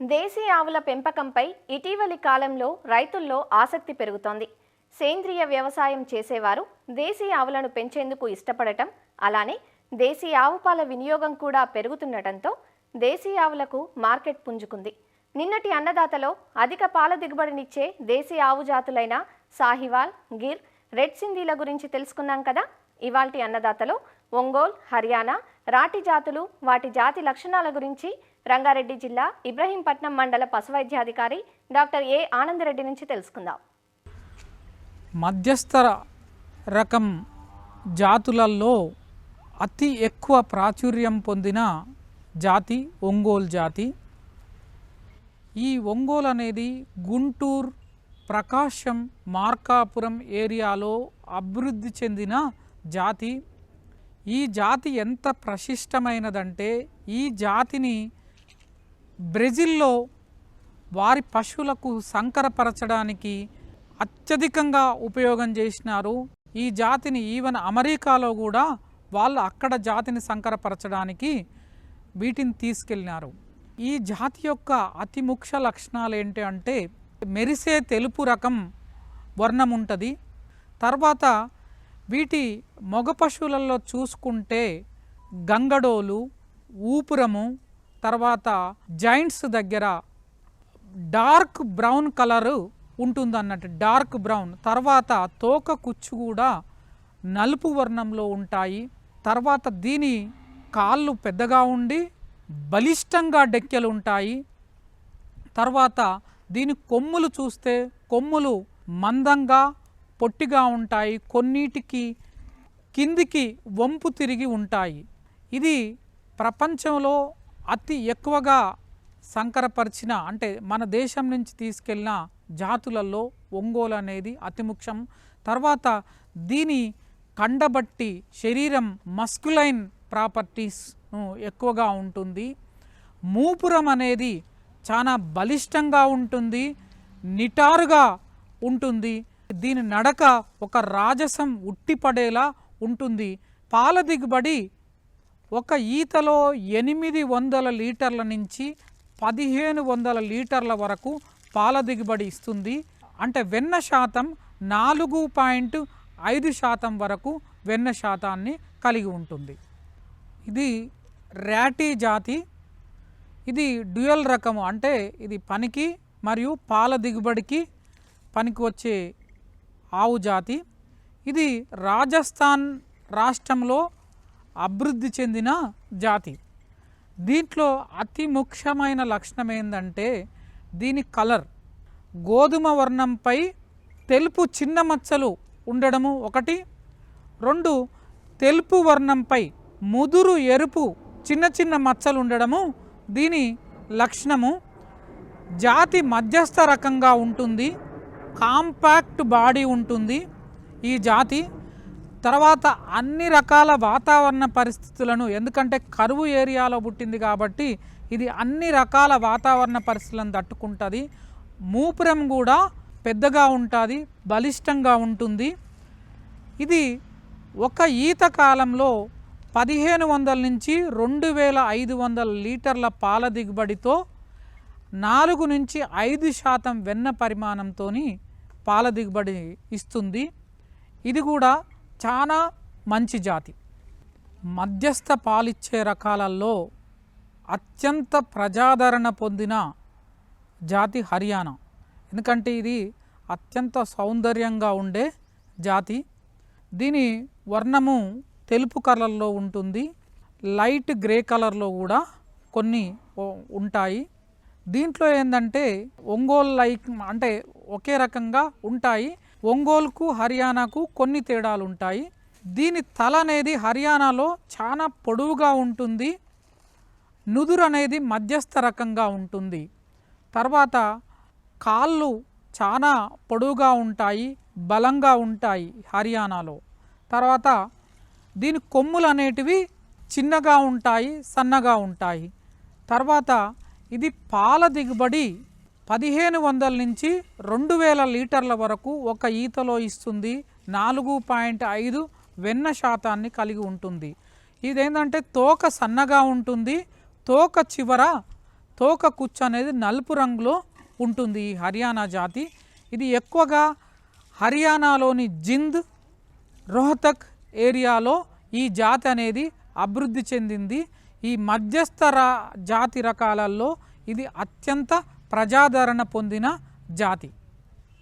దేశీ ఆవుల పెంపకంపై ఇటీవలి కాలంలో రైతుల్లో ఆసక్తి పెరుగుతోంది. సేంద్రియ వ్యవసాయం చేసేవారు దేశీ ఆవులను పెంచేందుకు ఇష్టపడటం, అలానే దేశీ ఆవు పాల వినియోగం కూడా పెరుగుతుండటంతో దేశీ ఆవులకు మార్కెట్ పుంజుకుంది. నిన్నటి అన్నదాతలో అధిక పాల దిగుబడినిచ్చే దేశీ ఆవు జాతులైన సాహివాల్, గిర్, రెడ్ సింధీల గురించి తెలుసుకున్నాం కదా. ఇవాల్టి అన్నదాతలో ఒంగోల్, హర్యానా, రాటి జాతులు, వాటి జాతి లక్షణాల గురించి రంగారెడ్డి జిల్లా ఇబ్రహీంపట్నం మండల పశువైద్యాధికారి డాక్టర్ ఏ ఆనందరెడ్డి నుంచి తెలుసుకుందాం. మధ్యస్థ రకం జాతులలో అతి ఎక్కువ ప్రాచుర్యం పొందిన జాతి ఒంగోలు జాతి. ఈ ఒంగోలు అనేది గుంటూరు, ప్రకాశం, మార్కాపురం ఏరియాలో అభివృద్ధి చెందిన జాతి. ఈ జాతి ఎంత ప్రశిష్టమైనదంటే ఈ జాతిని బ్రెజిల్లో వారి పశువులకు సంకరపరచడానికి అత్యధికంగా ఉపయోగం చేసినారు. ఈ జాతిని ఈవెన్ అమెరికాలో కూడా వాళ్ళు అక్కడ జాతిని సంకరపరచడానికి వీటిని తీసుకెళ్ళినారు. ఈ జాతి యొక్క అతి ముఖ్య లక్షణాలు ఏంటి అంటే మెరిసే తెలుపు రకం వర్ణం ఉంటుంది. తర్వాత వీటి మగ పశువులలో చూసుకుంటే గంగడోలు, ఊపురము, తర్వాత జాయింట్స్ దగ్గర డార్క్ బ్రౌన్ కలరు ఉంటుంది అన్నట్టు, డార్క్ బ్రౌన్. తర్వాత తోక కుచ్చు కూడా నలుపు వర్ణంలో ఉంటాయి. తర్వాత దీని కాళ్ళు పెద్దగా ఉండి బలిష్టంగా డెక్కెలు ఉంటాయి. తర్వాత దీని కొమ్ములు చూస్తే కొమ్ములు మందంగా పొట్టిగా ఉంటాయి, కొన్నిటికి కిందికి వంపు తిరిగి ఉంటాయి. ఇది ప్రపంచంలో అతి ఎక్కువగా సంకరపరిచిన అంటే మన దేశం నుంచి తీసుకెళ్ళిన జాతులలో ఒంగోలు అనేది అతి ముఖ్యం. తర్వాత దీని కండబట్టి శరీరం మస్కులైన్ ప్రాపర్టీస్ ఎక్కువగా ఉంటుంది. మూపురం అనేది చాలా బలిష్టంగా ఉంటుంది, నిటారుగా ఉంటుంది. దీని నడక ఒక రాజసం ఉట్టిపడేలా ఉంటుంది. పాల దిగుబడి ఒక ఈతలో 800 లీటర్ల నుంచి 1500 లీటర్ల వరకు పాల దిగుబడి ఇస్తుంది. అంటే వెన్న శాతం 4.5% వరకు వెన్న శాతాన్ని కలిగి ఉంటుంది. ఇది రాటి జాతి. ఇది డ్యూయల్ రకము, అంటే ఇది పనికి మరియు పాల దిగుబడికి పనికి వచ్చే ఆవు జాతి. ఇది రాజస్థాన్ రాష్ట్రంలో అభివృద్ధి చెందిన జాతి. దీంట్లో అతి ముఖ్యమైన లక్షణం ఏంటంటే దీని కలర్ గోధుమ వర్ణంపై తెలుపు చిన్న మచ్చలు ఉండడము ఒకటి. 2 తెలుపు వర్ణంపై ముదురు ఎరుపు చిన్న చిన్న మచ్చలు ఉండడము దీని లక్షణము. జాతి మధ్యస్థ రకంగా ఉంటుంది, కాంపాక్ట్ బాడీ ఉంటుంది ఈ జాతి. తర్వాత అన్ని రకాల వాతావరణ పరిస్థితులను, ఎందుకంటే కరువు ఏరియాలో పుట్టింది కాబట్టి ఇది అన్ని రకాల వాతావరణ పరిస్థితులను తట్టుకుంటుంది. మూపురం కూడా పెద్దగా ఉంటుంది, బలిష్టంగా ఉంటుంది. ఇది ఒక ఈత కాలంలో 1500 నుంచి 2500 లీటర్ల పాల దిగుబడితో 4 నుంచి 5% వెన్న పరిమాణంతో పాల దిగుబడి ఇస్తుంది. ఇది కూడా చాలా మంచి జాతి. మధ్యస్థ పాలిచ్చే రకాలలో అత్యంత ప్రజాదరణ పొందిన జాతి హర్యానా. ఎందుకంటే ఇది అత్యంత సౌందర్యంగా ఉండే జాతి. దీని వర్ణము తెలుపు కలర్లో ఉంటుంది, లైట్ గ్రే కలర్లో కూడా కొన్ని ఉంటాయి. దీంట్లో ఏంటంటే ఒంగోలు లైక్ అంటే ఒకే రకంగా ఉంటాయి. ఒంగోలుకు హర్యానాకు కొన్ని తేడాలు ఉంటాయి. దీని తల అనేది హర్యానాలో చాలా పొడవుగా ఉంటుంది, నుదురు అనేది మధ్యస్థ రకంగా ఉంటుంది. తర్వాత కాళ్ళు చాలా పొడవుగా ఉంటాయి, బలంగా ఉంటాయి హర్యానాలో. తర్వాత దీని కొమ్ములు అనేటివి చిన్నగా ఉంటాయి, సన్నగా ఉంటాయి. తర్వాత ఇది పాల దిగుబడి 1500 నుంచి 2000 లీటర్ల వరకు ఒక ఈతలో ఇస్తుంది. 4.5 వెన్న శాతాన్ని కలిగి ఉంటుంది. ఇదేంటంటే తోక సన్నగా ఉంటుంది, తోక చివర తోక కుచ్చు అనేది నలుపు రంగులో ఉంటుంది ఈ హర్యానా జాతి. ఇది ఎక్కువగా హర్యానాలోని జింద్, రోహతక్ ఏరియాలో ఈ జాతి అనేది అభివృద్ధి చెందింది. ఈ మధ్యస్థ జాతి రకాలలో ఇది అత్యంత ప్రజాదరణ పొందిన జాతి.